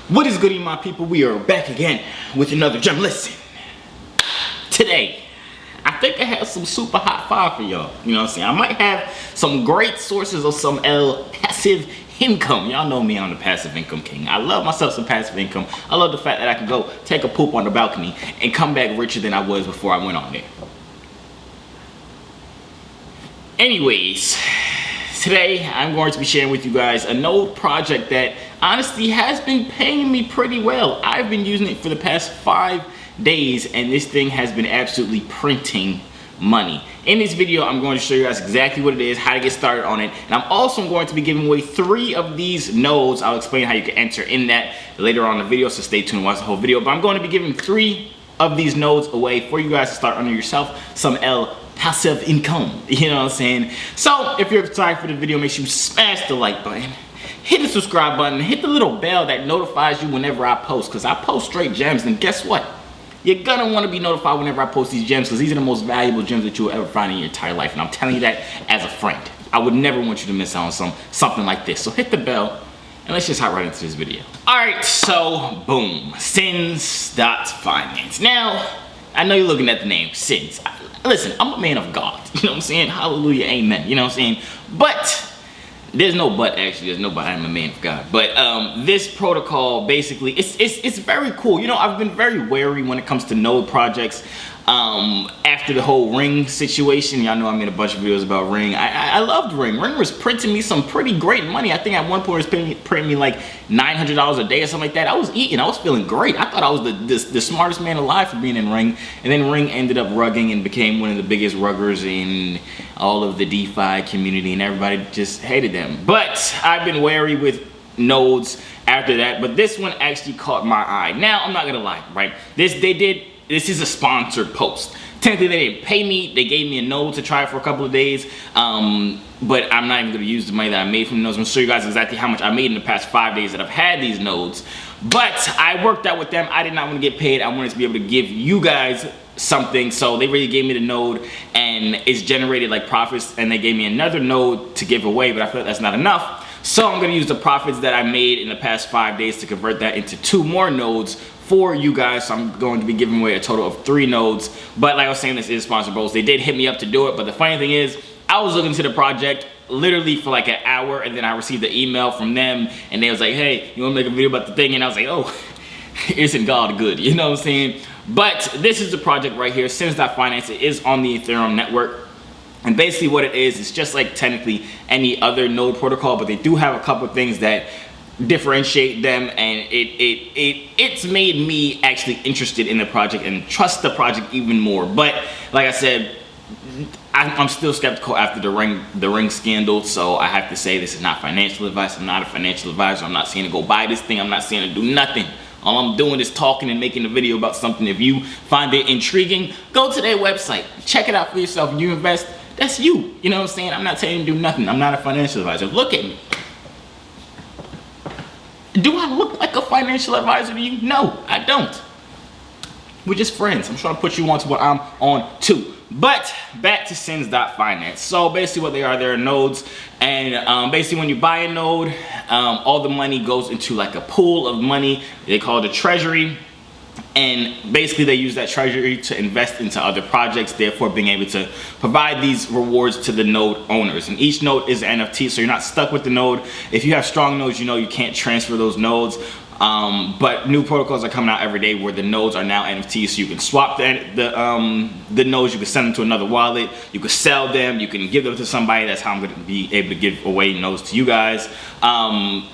What is good, my people? We are back again with another gem. Listen, today I think I have some super hot fire for y'all. You know what I'm saying? I might have some great sources of some passive income. Y'all know me, I'm the passive income king. I love myself some passive income. I love the fact that I can go take a poop on the balcony and come back richer than I was before I went on there. Anyways, today I'm going to be sharing with you guys a node project that honestly has been paying me pretty well. I've been using it for the past 5 days and this thing has been absolutely printing money. In this video, I'm going to show you guys exactly what it is, how to get started on it, and I'm also going to be giving away 3 of these nodes. I'll explain how you can enter in that later on in the video, so stay tuned and watch the whole video. But I'm going to be giving 3 of these nodes away for you guys to start earning yourself some passive income. You know what I'm saying? So if you're excited for the video, make sure you smash the like button, hit the subscribe button, hit the little bell that notifies you whenever I post, because I post straight gems. And guess what? You're gonna want to be notified whenever I post these gems, because these are the most valuable gems that you'll ever find in your entire life. And I'm telling you that as a friend. I would never want you to miss out on something like this. So hit the bell and let's just hop right into this video. Alright, so boom, Sins.Finance. Now, I know you're looking at the name, Sins. Listen, I'm a man of God, you know what I'm saying? Hallelujah, amen, you know what I'm saying? But, there's no but actually, there's no but, I'm a man of God. But this protocol, basically, it's very cool. You know, I've been very wary when it comes to node projects. After the whole Ring situation, y'all know I made a bunch of videos about Ring. I loved Ring. Ring was printing me some pretty great money. I think at one point it was printing me like $900 a day or something like that. I was eating, I was feeling great. I thought I was the smartest man alive for being in Ring. And then Ring ended up rugging and became one of the biggest ruggers in all of the DeFi community, and everybody just hated them. But I've been wary with nodes after that, but this one actually caught my eye. Now, I'm not gonna lie, right? This is a sponsored post. Technically, they didn't pay me. They gave me a node to try for a couple of days. But I'm not even going to use the money that I made from the nodes. I'm going to show you guys exactly how much I made in the past 5 days that I've had these nodes. But I worked out with them. I did not want to get paid. I wanted to be able to give you guys something. So they really gave me the node and it's generated like profits. And they gave me another node to give away, but I feel like that's not enough. So I'm going to use the profits that I made in the past 5 days to convert that into 2 more nodes for you guys. So I'm going to be giving away a total of 3 nodes. But like I was saying, this is sponsored bros. They did hit me up to do it. But the funny thing is, I was looking to the project literally for like an hour, and then I received the email from them and they was like, hey, you want to make a video about the thing? And I was like, oh, isn't God good? You know what I'm saying? But this is the project right here, Sins.Finance. It is on the Ethereum network. And basically what it is, it's just like technically any other node protocol, but they do have a couple of things that differentiate them, and it's made me actually interested in the project and trust the project even more. But like I said, I'm still skeptical after the ring scandal, so I have to say this is not financial advice. I'm not a financial advisor. I'm not saying to go buy this thing. I'm not saying to do nothing. All I'm doing is talking and making a video about something. If you find it intriguing, go to their website, check it out for yourself. You invest, that's you. You know what I'm saying? I'm not telling you to do nothing. I'm not a financial advisor. Look at me. Do I look like a financial advisor to you? No, I don't. We're just friends. I'm trying to put you on to what I'm on to. But back to Sins.Finance. So basically what they are, they're nodes. And basically when you buy a node, all the money goes into like a pool of money. They call it a treasury. And basically they use that treasury to invest into other projects, therefore being able to provide these rewards to the node owners. And each node is an NFT, so you're not stuck with the node. If you have strong nodes, you know you can't transfer those nodes. But new protocols are coming out every day where the nodes are now NFTs, so you can swap the nodes, you can send them to another wallet, you can sell them, you can give them to somebody. That's how I'm going to be able to give away nodes to you guys.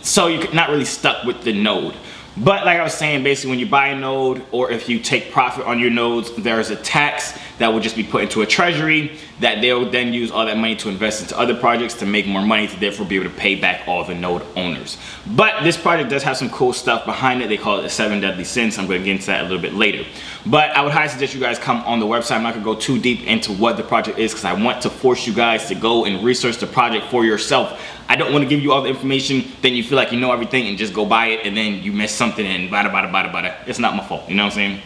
So you're not really stuck with the node. But like I was saying, basically when you buy a node or if you take profit on your nodes, there is a tax that will just be put into a treasury that they'll then use all that money to invest into other projects to make more money to therefore be able to pay back all the node owners. But this project does have some cool stuff behind it. They call it the 7 Deadly Sins. I'm going to get into that a little bit later. But I would highly suggest you guys come on the website. I'm not going to go too deep into what the project is because I want to force you guys to go and research the project for yourself. I don't want to give you all the information, then you feel like you know everything and just go buy it and then you miss something and bada bada bada bada. It's not my fault, you know what I'm saying?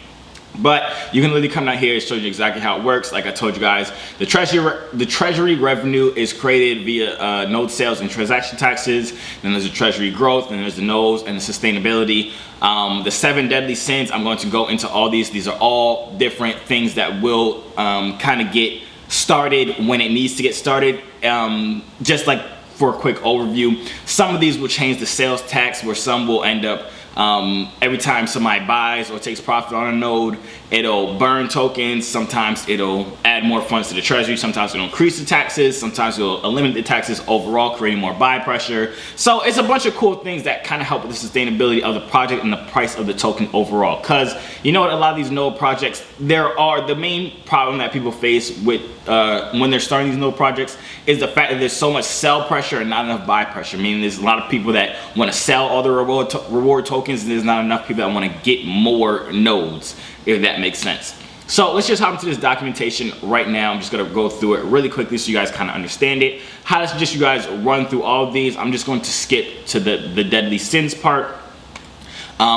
But you can literally come down here, it shows you exactly how it works. Like I told you guys, the treasury revenue is created via node sales and transaction taxes. Then there's the treasury growth, and there's the nodes and the sustainability. The 7 deadly sins, I'm going to go into all these. These are all different things that will kind of get started when it needs to get started. Just like for a quick overview, some of these will change the sales tax, where some will end up every time somebody buys or takes profit on a node, it'll burn tokens. Sometimes it'll add more funds to the treasury. Sometimes it'll increase the taxes. Sometimes it'll eliminate the taxes overall, creating more buy pressure. So it's a bunch of cool things that kind of help with the sustainability of the project and the price of the token overall. Because you know what, a lot of these node projects, the main problem that people face with when they're starting these node projects is the fact that there's so much sell pressure and not enough buy pressure. Meaning there's a lot of people that want to sell all the reward tokens, and there's not enough people that want to get more nodes, if that makes sense. So let's just hop into this documentation right now. I'm just going to go through it really quickly so you guys kind of understand it. How to suggest you guys run through all of these. I'm just going to skip to the deadly sins part.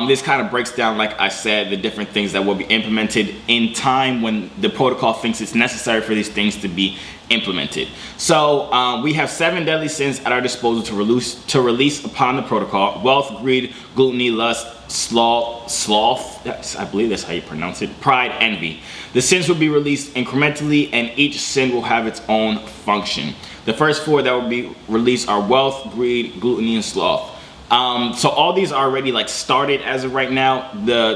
This kind of breaks down, like I said, the different things that will be implemented in time when the protocol thinks it's necessary for these things to be implemented. So we have 7 deadly sins at our disposal to release upon the protocol: wealth, greed, gluttony, lust, sloth, I believe that's how you pronounce it, pride, envy. The sins will be released incrementally, and each sin will have its own function. The first 4 that will be released are wealth, greed, gluttony, and sloth. So all these are already like started as of right now.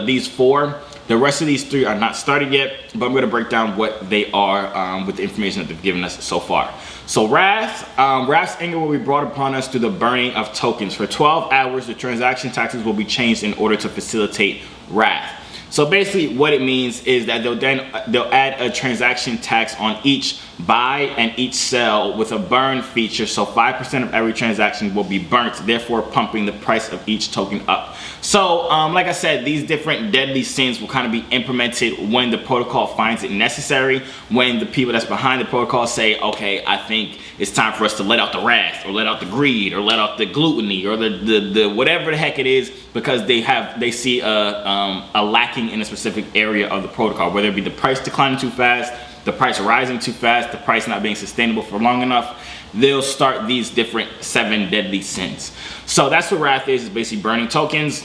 These 4, the rest of these 3 are not started yet, but I'm going to break down what they are with the information that they've given us so far. So Wrath's anger will be brought upon us through the burning of tokens. For 12 hours, the transaction taxes will be changed in order to facilitate Wrath. So basically what it means is that they'll add a transaction tax on each buy and each sell with a burn feature. So 5% of every transaction will be burnt, therefore pumping the price of each token up. So like I said, these different deadly sins will kind of be implemented when the protocol finds it necessary, when the people that's behind the protocol say, okay, I think it's time for us to let out the wrath, or let out the greed, or let out the gluttony, or the whatever the heck it is, because they see a lacking in a specific area of the protocol, whether it be the price declining too fast, the price rising too fast, the price not being sustainable for long enough. They'll start these different 7 deadly sins. So that's what Wrath is basically burning tokens.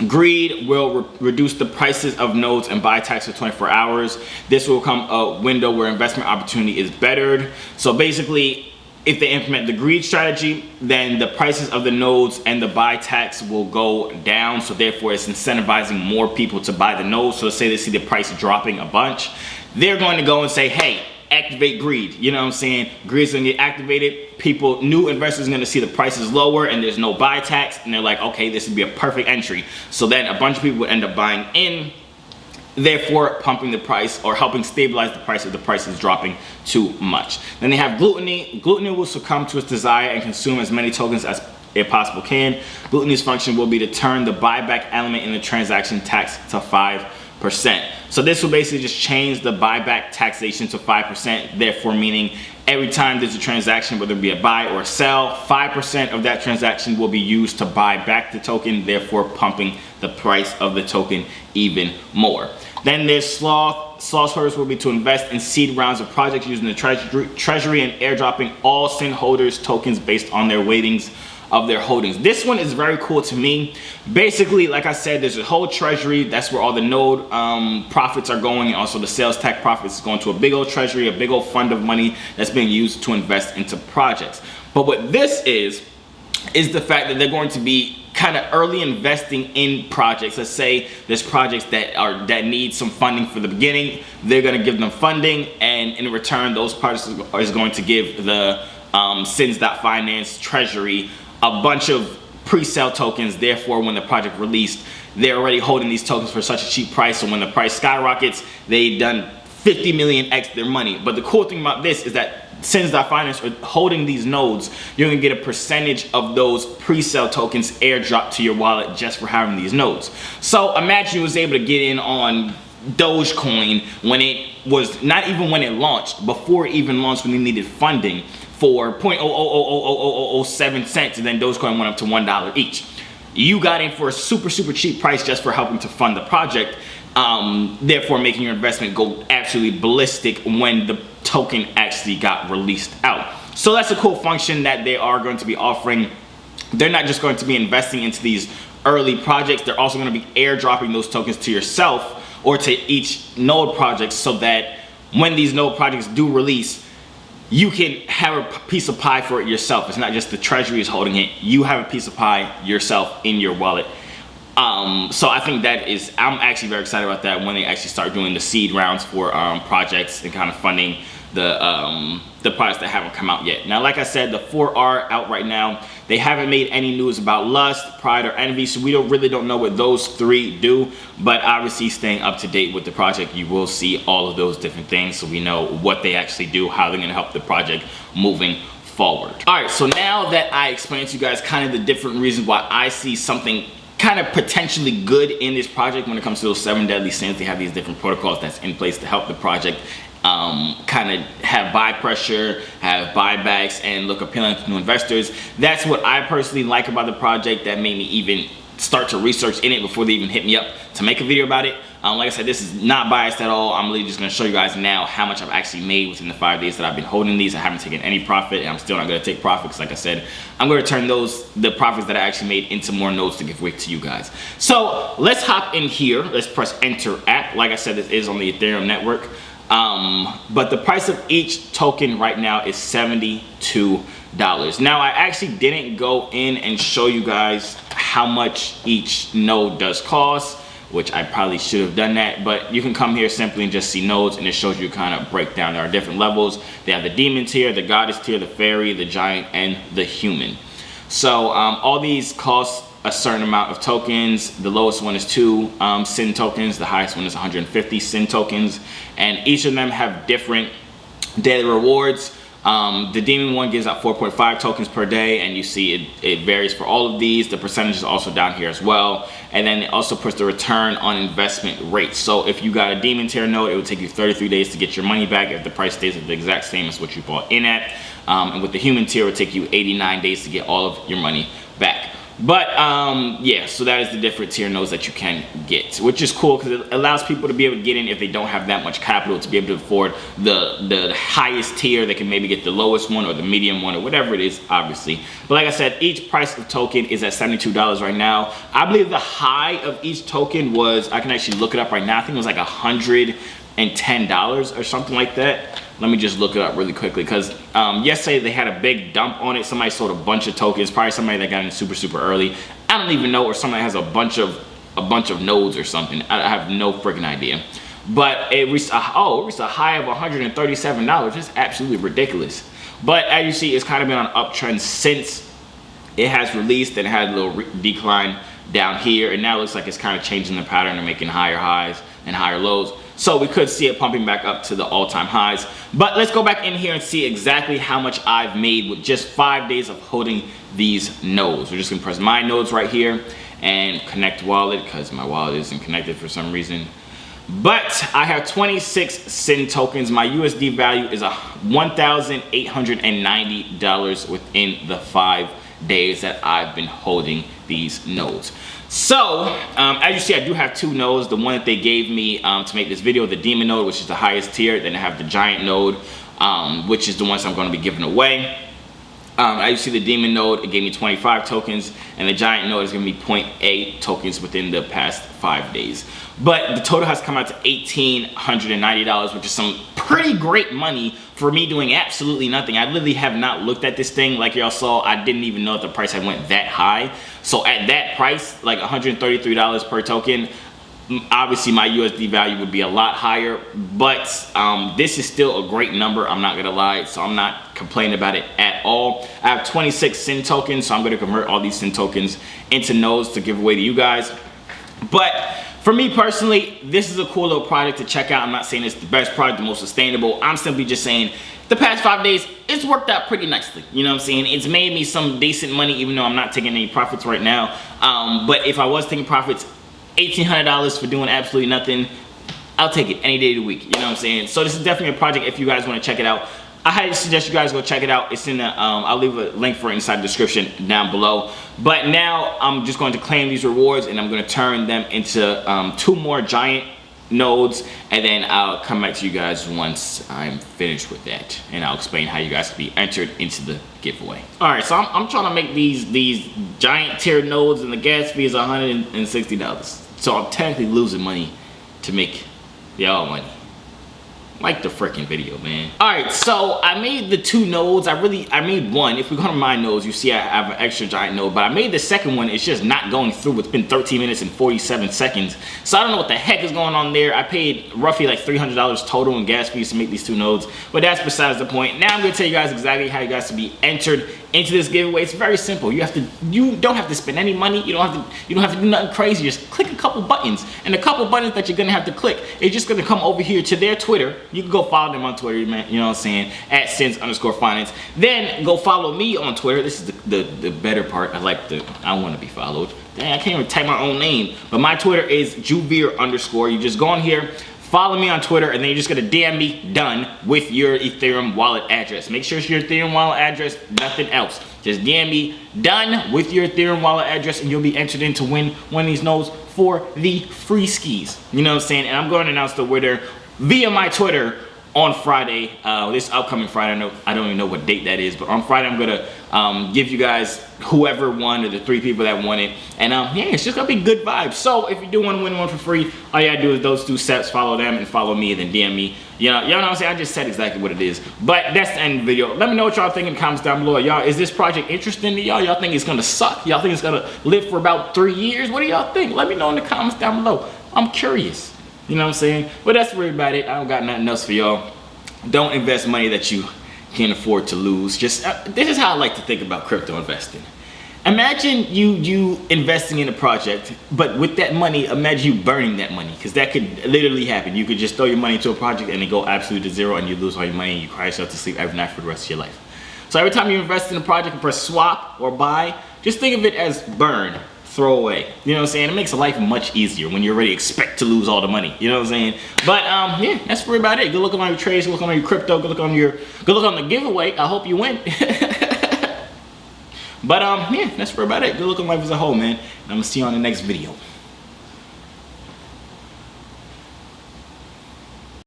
Greed will reduce the prices of nodes and buy tax for 24 hours. This will become a window where investment opportunity is bettered. So basically, if they implement the greed strategy, then the prices of the nodes and the buy tax will go down. So therefore, it's incentivizing more people to buy the nodes. So let's say they see the price dropping a bunch. They're going to go and say, hey, activate greed. You know what I'm saying? Greed's gonna get activated. New investors are gonna see the prices lower and there's no buy tax, and they're like, okay, this would be a perfect entry. So then a bunch of people would end up buying in, therefore pumping the price or helping stabilize the price if the price is dropping too much. Then they have gluttony. Gluttony will succumb to its desire and consume as many tokens as it possibly can. Gluttony's function will be to turn the buyback element in the transaction tax to 5%. So this will basically just change the buyback taxation to 5%, therefore meaning every time there's a transaction, whether it be a buy or a sell, 5% of that transaction will be used to buy back the token, therefore pumping the price of the token even more. Then there's sloth. Sloth's purpose will be to invest in seed rounds of projects using the treasury and airdropping all sin holders tokens based on their weightings of their holdings. This one is very cool to me. Basically, like I said, there's a whole treasury. That's where all the node profits are going, and also the sales tax profits is going to a big old treasury, a big old fund of money that's being used to invest into projects. But what this is the fact that they're going to be kind of early investing in projects. Let's say there's projects that need some funding for the beginning. They're going to give them funding, and in return, those projects is going to give the Sins.Finance treasury a bunch of pre-sale tokens. Therefore, when the project released, they're already holding these tokens for such a cheap price, so when the price skyrockets, they've done 50 million x their money. But the cool thing about this is that Sins.Finance are holding these nodes. You're gonna get a percentage of those pre-sale tokens airdrop to your wallet just for having these nodes. So imagine you was able to get in on Dogecoin when it was, not even when it launched, before it even launched, when it needed funding, for 0.00007 cents, and then Dogecoin went up to $1 each. you got in for a super cheap price just for helping to fund the project, therefore making your investment go absolutely ballistic when the token actually got released out. So that's a cool function that they are going to be offering. They're not just going to be investing into these early projects, they're also going to be airdropping those tokens to yourself or to each node project, so that when these node projects do release, you can have a piece of pie for it yourself. It's not just the treasury is holding it, you have a piece of pie yourself in your wallet. So I think I'm actually very excited about that when they actually start doing the seed rounds for projects and kind of funding the products that haven't come out yet. Now, like I said, the 4 are out right now. They haven't made any news about Lust, Pride, or Envy, so we really don't know what those 3 do. But obviously, staying up to date with the project, you will see all of those different things, so we know what they actually do, how they're going to help the project moving forward. All right, so now that I explained to you guys kind of the different reasons why I see something kind of potentially good in this project when it comes to those 7 deadly sins, they have these different protocols that's in place to help the project kind of have buy pressure, have buybacks, and look appealing to new investors. That's what I personally like about the project that made me even start to research in it before they even hit me up to make a video about it. Like I said, this is not biased at all. I'm really just going to show you guys now how much I've actually made within the 5 days that I've been holding these. I haven't taken any profit, and I'm still not going to take profit because, like I said, I'm going to turn the profits that I actually made into more nodes to give away to you guys. So let's hop in here. Let's press enter app. Like I said, this is on the Ethereum network. But the price of each token right now is $72. Now, I actually didn't go in and show you guys how much each node does cost, which I probably should have done that, but you can come here simply and just see nodes, and it shows you kind of breakdown. There are different levels. They have the demon tier, the goddess tier, the fairy, the giant, and the human. So all these cost a certain amount of tokens. The lowest one is 2 sin tokens, the highest one is 150 sin tokens, and each of them have different daily rewards. The demon one gives out 4.5 tokens per day, and you see it varies for all of these. The percentage is also down here as well, and then it also puts the return on investment rate. So if you got a demon tier node, it would take you 33 days to get your money back if the price stays at the exact same as what you bought in at. And with the human tier, it would take you 89 days to get all of your money back. But yeah, so that is the different tier nodes that you can get, which is cool because it allows people to be able to get in if they don't have that much capital to be able to afford the highest tier. They can maybe get the lowest one or the medium one or whatever it is, obviously. But like I said, each price of token is at $72 right now. I believe the high of each token was, I can actually look it up right now, I think it was like $110 or something like that. Let me just look it up really quickly because yesterday they had a big dump on it. Somebody sold a bunch of tokens, probably somebody that got in super early. I don't even know, or somebody has a bunch of nodes or something. I have no freaking idea. But it reached a high of $137. It's absolutely ridiculous. But as you see, it's kind of been on an uptrend since it has released, and had a little decline down here, and now it looks like it's kind of changing the pattern and making higher highs and higher lows. So we could see it pumping back up to the all-time highs. But let's go back in here and see exactly how much I've made with just 5 days of holding these nodes. We're just gonna press my nodes right here and connect wallet, because my wallet isn't connected for some reason. But I have 26 sin tokens. My USD value is $1,890 within the 5 days that I've been holding these nodes. So as you see, I do have 2 nodes. The one that they gave me to make this video, the demon node, which is the highest tier. Then I have the giant node, which is the ones I'm going to be giving away. As you see, the demon node, it gave me 25 tokens, and the giant node is going to be 0.8 tokens within the past 5 days. But the total has come out to $1,890, which is some pretty great money for me doing absolutely nothing. I literally have not looked at this thing. Like y'all saw, I didn't even know that the price had went that high. So at that price, like $133 per token, obviously my USD value would be a lot higher, but this is still a great number, I'm not gonna lie, so I'm not complaining about it at all. I have 26 sin tokens, so I'm gonna convert all these sin tokens into nodes to give away to you guys. But for me personally, this is a cool little project to check out. I'm not saying it's the best product, the most sustainable. I'm simply just saying the past 5 days, it's worked out pretty nicely. You know what I'm saying? It's made me some decent money, even though I'm not taking any profits right now. But if I was taking profits, $1,800 for doing absolutely nothing, I'll take it any day of the week. You know what I'm saying? So this is definitely a project if you guys want to check it out. I highly suggest you guys go check it out. It's in the, I'll leave a link for it inside the description down below. But now I'm just going to claim these rewards and I'm going to turn them into 2 more giant nodes, and then I'll come back to you guys once I'm finished with that, and I'll explain how you guys can be entered into the giveaway. All right, so I'm trying to make these giant tier nodes, and the gas fee is $160. So I'm technically losing money to make y'all money. Like the freaking video, man. All right, so I made the 2 nodes. I made one. If we go to my nodes, you see I have an extra giant node, but I made the second one. It's just not going through. It's been 13 minutes and 47 seconds. So I don't know what the heck is going on there. I paid roughly like $300 total in gas fees to make these 2 nodes, but that's besides the point. Now I'm gonna tell you guys exactly how you guys can be entered into this giveaway. It's very simple. You don't have to spend any money. You don't have to do nothing crazy. Just click a couple buttons, and the couple buttons that you're gonna have to click, it's just gonna come over here to their Twitter. You can go follow them on Twitter, man. You know what I'm saying? At Sins_finance. Then go follow me on Twitter. This is the better part. I want to be followed. Dang, I can't even type my own name. But my Twitter is Juvir_. You just go on here, follow me on Twitter, and then you're just gonna DM me done with your Ethereum wallet address. Make sure it's your Ethereum wallet address, nothing else. Just DM me done with your Ethereum wallet address, and you'll be entered in to win one of these nodes for the free skis. You know what I'm saying? And I'm going to announce the winner via my Twitter on Friday, this upcoming Friday. I don't even know what date that is, but on Friday I'm gonna give you guys whoever won, or the 3 people that won it, and yeah, it's just gonna be good vibes. So if you do want to win one for free, all you gotta do is those 2 steps: follow them and follow me, and then DM me. You know what I'm saying? I just said exactly what it is. But that's the end of the video. Let me know what y'all think in the comments down below. Y'all, is this project interesting to y'all? Y'all think it's gonna suck? Y'all think it's gonna live for about 3 years? What do y'all think? Let me know in the comments down below. I'm curious. You know what I'm saying? But that's really about it. I don't got nothing else for y'all. Don't invest money that you can't afford to lose. Just this is how I like to think about crypto investing. Imagine you investing in a project, but with that money, imagine you burning that money, because that could literally happen. You could just throw your money into a project and it go absolutely to zero, and you lose all your money and you cry yourself to sleep every night for the rest of your life. So every time you invest in a project and press swap or buy, just think of it as burn. Throw away. You know what I'm saying? It makes life much easier when you already expect to lose all the money. You know what I'm saying? But yeah, that's really about it. Good luck on your trades, good luck on your crypto, good luck on the giveaway. I hope you win. But yeah, that's really about it. Good luck on life as a whole, man. And I'm gonna see you on the next video.